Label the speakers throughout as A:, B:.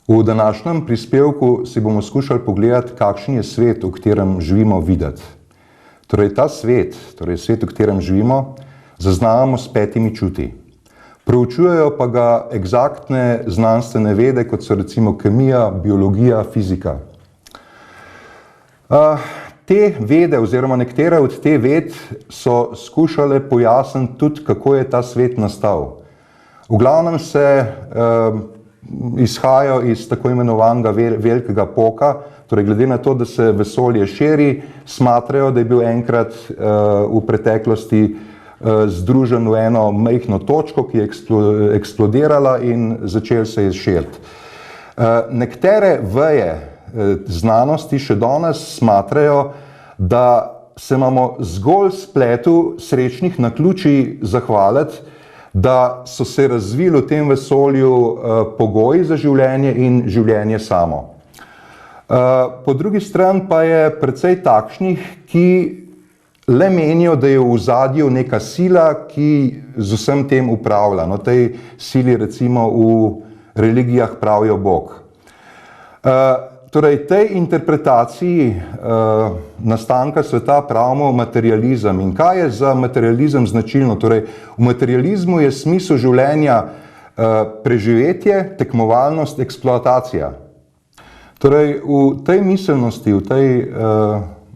A: V današnjem prispevku si bomo skušali pogledati, kakšen je svet, v katerem živimo, videti. Torej, ta svet, v katerem živimo, zaznavamo s 5 čuti. Proučujejo pa ga eksaktne znanstvene vede, kot so recimo kemija, biologija, fizika. Te vede oziroma nekatere od te ved so skušale pojasniti tudi, kako je ta svet nastal. V glavnem se izhajajo iz tako imenovanega velikega poka, torej glede na to, da se vesolje širi, smatrajo, da je bil enkrat v preteklosti združen v eno majhno točko, ki je eksplodirala in začel se je širiti. Nekatere veje znanosti še danes smatrajo, da se imamo zgolj spletu srečnih naključij zahvaliti, da so se razvili v tem vesolju pogoji za življenje in življenje samo. Po drugi strani pa je precej takšnih, ki le menijo, da je v ozadju neka sila, ki z vsem tem upravlja. No, tej sili recimo v religijah pravijo Bog. Torej, tej interpretaciji nastanka sveta pravimo materializem. In kaj je za materializem značilno? Torej, v materializmu je smisel življenja preživetje, tekmovalnost, eksploatacija. Torej, v tej miselnosti, v tej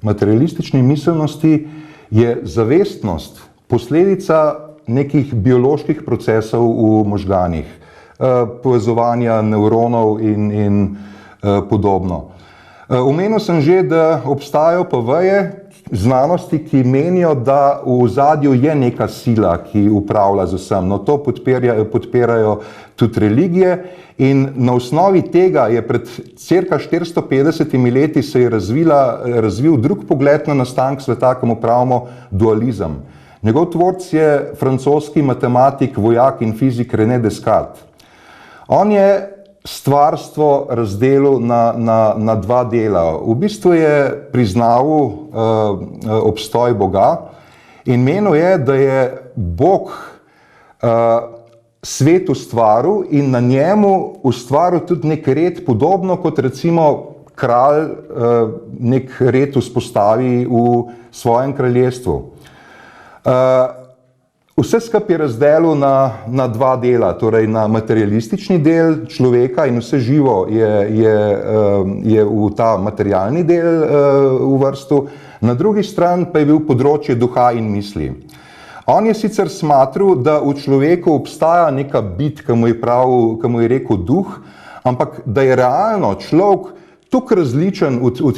A: materialistični miselnosti je zavestnost posledica nekih bioloških procesov v možganih, povezovanja nevronov in podobno. Omenil sem že, da obstajajo pa veje znanosti, ki menijo, da v ozadju je neka sila, ki upravlja z vsem. No, to podpirajo tudi religije in na osnovi tega je pred cirka 450 leti se je razvil drug pogled na nastanek sveta, ki mu pravimo dualizem. Njegov tvorc je francoski matematik, vojak in fizik René Descartes. On je stvarstvo razdelil na 2 dela. V bistvu je priznaval obstoj Boga in menil je, da je Bog svet ustvaril in na njemu ustvaril tudi nek red, podobno kot recimo kralj nek red vzpostavi v svojem kraljestvu. Vse skupaj je razdelil na 2 dela, torej na materialistični del človeka in vse živo je v ta materialni del uvrstil, na drugi strani pa je bil področje duha in misli. On je sicer smatral, da v človeku obstaja neka bit, ki mu je rekel duh, ampak da je realno človek tako različen od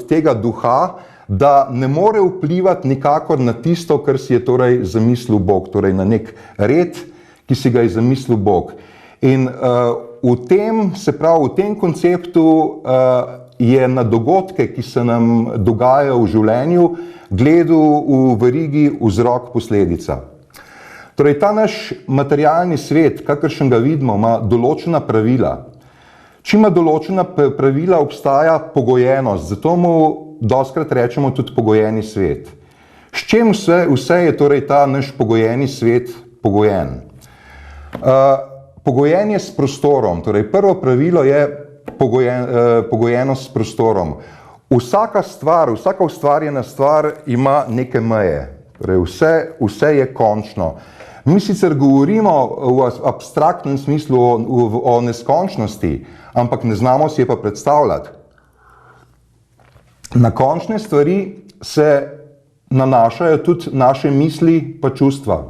A: tega duha, da ne more vplivati nikakor na tisto, kar si je torej zamislil Bog, torej na nek red, ki si ga je zamislil Bog. In v tem konceptu je na dogodke, ki se nam dogajajo v življenju, gledal v verigi vzrok-posledica. Torej, ta naš materialni svet, kakršen ga vidimo, ima določena pravila. Če ima določena pravila, obstaja pogojenost, zato mu dostikrat rečemo tudi pogojeni svet. S čem vse je torej ta naš pogojeni svet pogojen? Pogojen je s prostorom, torej prvo pravilo je pogojenost s prostorom. Vsaka ustvarjena stvar ima neke meje, torej vse je končno. Mi sicer govorimo v abstraktnem smislu o neskončnosti, ampak ne znamo si je pa predstavljati. Na končne stvari se nanašajo tudi naše misli pa čustva.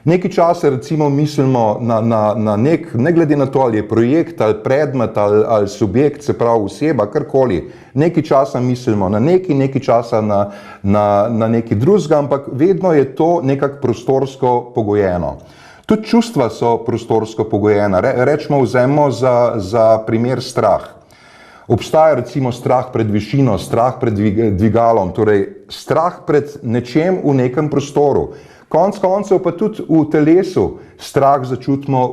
A: Nekaj časa recimo mislimo na nek, ne glede na to, ali je projekt, ali predmet, ali subjekt, se pravi oseba, karkoli. Nekaj časa mislimo na nekaj časa na nekaj drugega, ampak vedno je to nekako prostorsko pogojeno. Tudi čustva so prostorsko pogojena. Vzemimo za primer strah. Obstaja recimo strah pred višino, strah pred dvigalom, torej strah pred nečem v nekem prostoru. Konec koncev pa tudi v telesu strah začutimo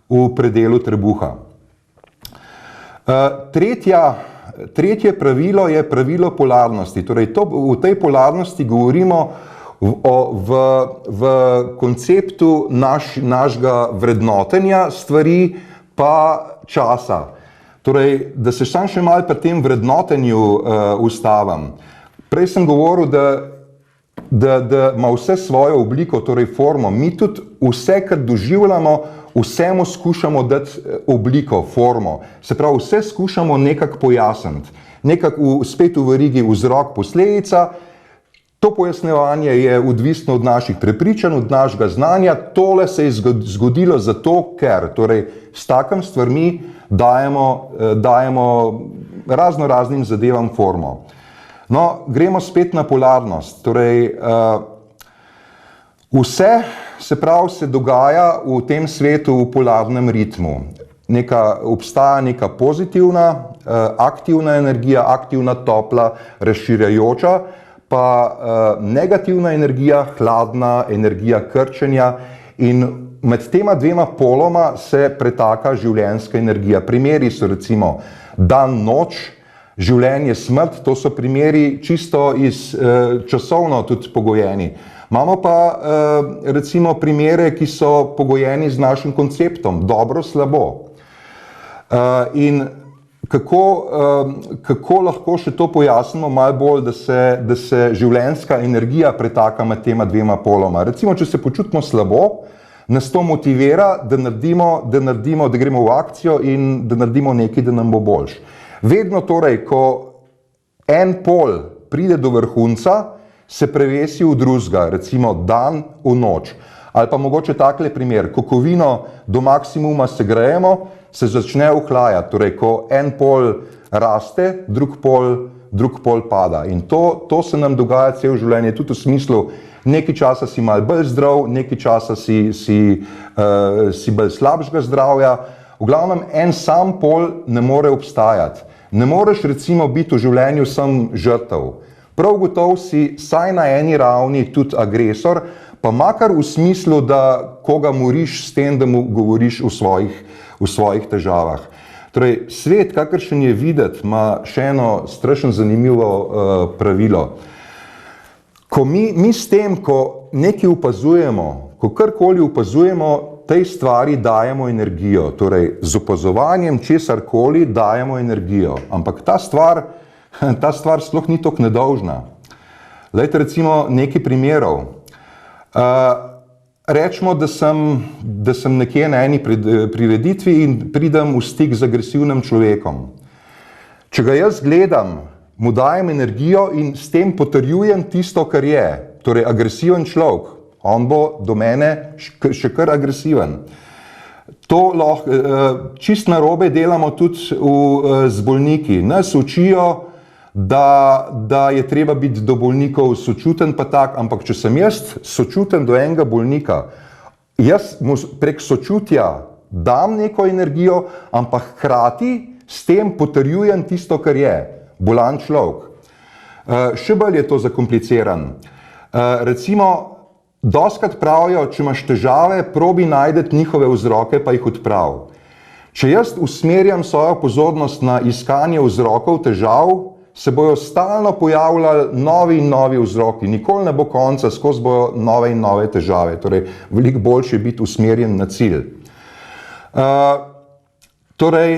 A: v predelu trebuha. Tretje pravilo je pravilo polarnosti. Torej, v tej polarnosti govorimo v konceptu našega vrednotenja stvari, pa časa. Torej, da se sam še malo pri tem vrednotenju ustavim. Prej sem govoril, da ima vse svojo obliko, torej formo. Mi tudi vse, kar doživljamo, vsemu skušamo dati obliko, formo. Se pravi, vse skušamo nekako pojasniti. Nekako spet v verigi vzrok, posledica. To pojasnjevanje je odvisno od naših prepričanj, od našega znanja. Tole se je zgodilo zato, ker torej, s takim stvarmi dajemo raznim zadevam formo. No, gremo spet na polarnost. Torej, vse se dogaja v tem svetu v polarnem ritmu. Obstaja neka pozitivna, aktivna energija, aktivna, topla, razširjajoča, pa negativna energija, hladna energija krčenja, in med tema dvema poloma se pretaka življenjska energija. Primeri so recimo dan, noč, življenje, smrt, to so primeri čisto časovno tudi pogojeni. Imamo pa recimo primere, ki so pogojeni z našim konceptom, dobro, slabo. In kako lahko še to pojasnimo malo bolj, da se življenjska energija pretaka med tema dvema poloma. Recimo, če se počutimo slabo, nas to motivira, da gremo v akcijo in da naredimo nekaj, da nam bo boljše. Vedno torej, ko en pol pride do vrhunca, se prevesi v drugega, recimo dan v noč. Ali pa mogoče takle primer, ko kovino do maksimuma segrejemo, se začne ohlajati, torej ko en pol raste, drug pol pada. In to se nam dogaja celo življenje, tudi v smislu, nekaj časa si malo bolj zdrav, nekaj časa si bolj slabšega zdravja. V glavnem, en sam pol ne more obstajati. Ne moreš recimo biti v življenju sam žrtev. Prav gotovo si saj na eni ravni tudi agresor, pa makar v smislu, da koga moriš s tem, da mu govoriš v svojih težavah. Torej, svet, kakršen je videti, ima še eno strašno zanimivo pravilo. Ko mi s tem, ko nekaj opazujemo, ko karkoli opazujemo, tej stvari dajemo energijo. Torej, z opazovanjem česarkoli dajemo energijo. Ampak ta stvar sploh ni toliko nedolžna. Glejte recimo nekaj primerov. Rečemo, da sem nekje na eni prireditvi in pridem v stik z agresivnim človekom. Če ga jaz gledam, mu dajem energijo in s tem potrjujem tisto, kar je. Torej, agresiven človek. On bo do mene še kar agresiven. To lahko čist narobe delamo tudi z bolniki. Nas učijo, da je treba biti do bolnikov sočuten pa tak, ampak če sem jaz sočuten do enega bolnika, jaz mu prek sočutja dam neko energijo, ampak hkrati s tem potrjujem tisto, kar je. Bolan človek. Še bolj je to zakompliciran. Recimo, dostikrat pravijo, če imaš težave, probi najti njihove vzroke, pa jih odpravi. Če jaz usmerjam svojo pozornost na iskanje vzrokov težav, se bojo stalno pojavljali novi in novi vzroki. Nikoli ne bo konca, skozi bojo nove in nove težave. Torej, veliko boljše je biti usmerjen na cilj. Torej,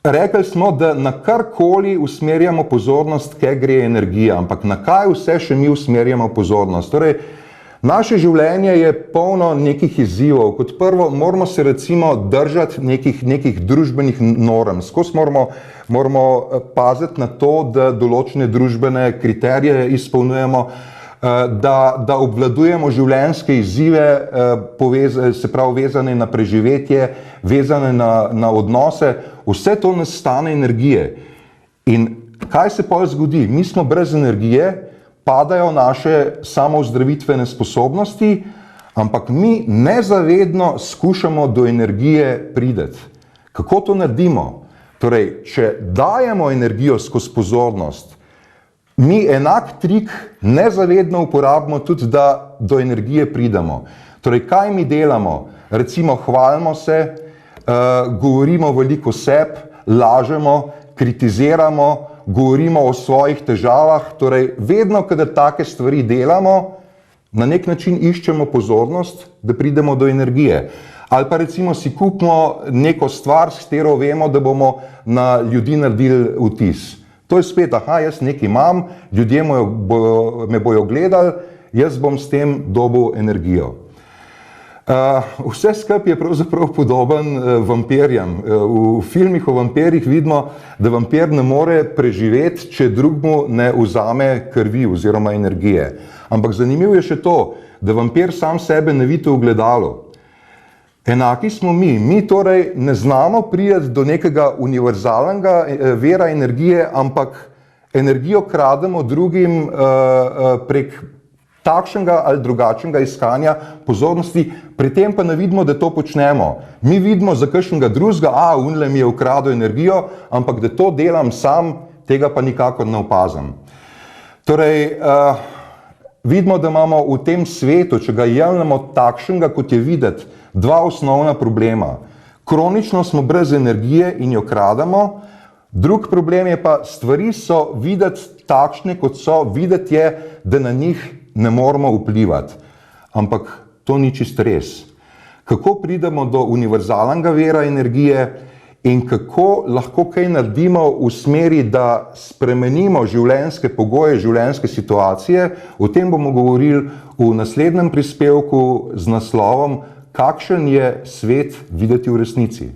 A: rekli smo, da na karkoli usmerjamo pozornost, kaj gre energija, ampak na kaj vse še mi usmerjamo pozornost. Torej, naše življenje je polno nekih izzivov. Kot prvo, moramo se recimo držati nekih družbenih norm. Skozi moramo paziti na to, da določene družbene kriterije izpolnjujemo, da obvladujemo življenjske izzive, se pravi vezane na preživetje, vezane na odnose. Vse to nas stane energije. In kaj se potem zgodi? Mi smo brez energije, padajo naše samozdravitvene sposobnosti, ampak mi nezavedno skušamo do energije priti. Kako to naredimo? Torej, če dajemo energijo skozi pozornost, mi enak trik nezavedno uporabimo tudi, da do energije pridemo. Torej, kaj mi delamo? Recimo, hvalimo se, govorimo veliko o sebi, lažemo, kritiziramo, govorimo o svojih težavah. Torej, vedno, kadar take stvari delamo, na nek način iščemo pozornost, da pridemo do energije. Ali pa recimo si kupimo neko stvar, s katero vemo, da bomo na ljudi naredili vtis. To je spet, aha, jaz nekaj imam, ljudje me bojo gledali, jaz bom s tem dobil energijo. Vse skupaj je pravzaprav podoben vampirjem. V filmih o vampirjih vidimo, da vampir ne more preživeti, če drugmu ne vzame krvi oziroma energije. Ampak zanimivo je še to, da vampir sam sebe ne vidi v ogledalu. Enaki smo mi. Mi torej ne znamo priti do nekega univerzalnega vira energije, ampak energijo krademo drugim prek takšnega ali drugačnega iskanja pozornosti, pri tem pa ne vidimo, da to počnemo. Mi vidimo za kakšnega drugega, unle mi je ukradel energijo, ampak da to delam sam, tega pa nikakor ne opazim. Torej, vidimo, da imamo v tem svetu, če ga jemljemo takšnega, kot je videti, dva osnovna problema. Kronično smo brez energije in jo krademo, drug problem je pa, stvari so videti takšne, kot so, videti je, da na njih ne moramo vplivati. Ampak to ni čist res. Kako pridemo do univerzalnega vira energije in kako lahko kaj naredimo v smeri, da spremenimo življenjske pogoje, življenjske situacije, o tem bomo govorili v naslednjem prispevku z naslovom Kakšen je svet videti v resnici?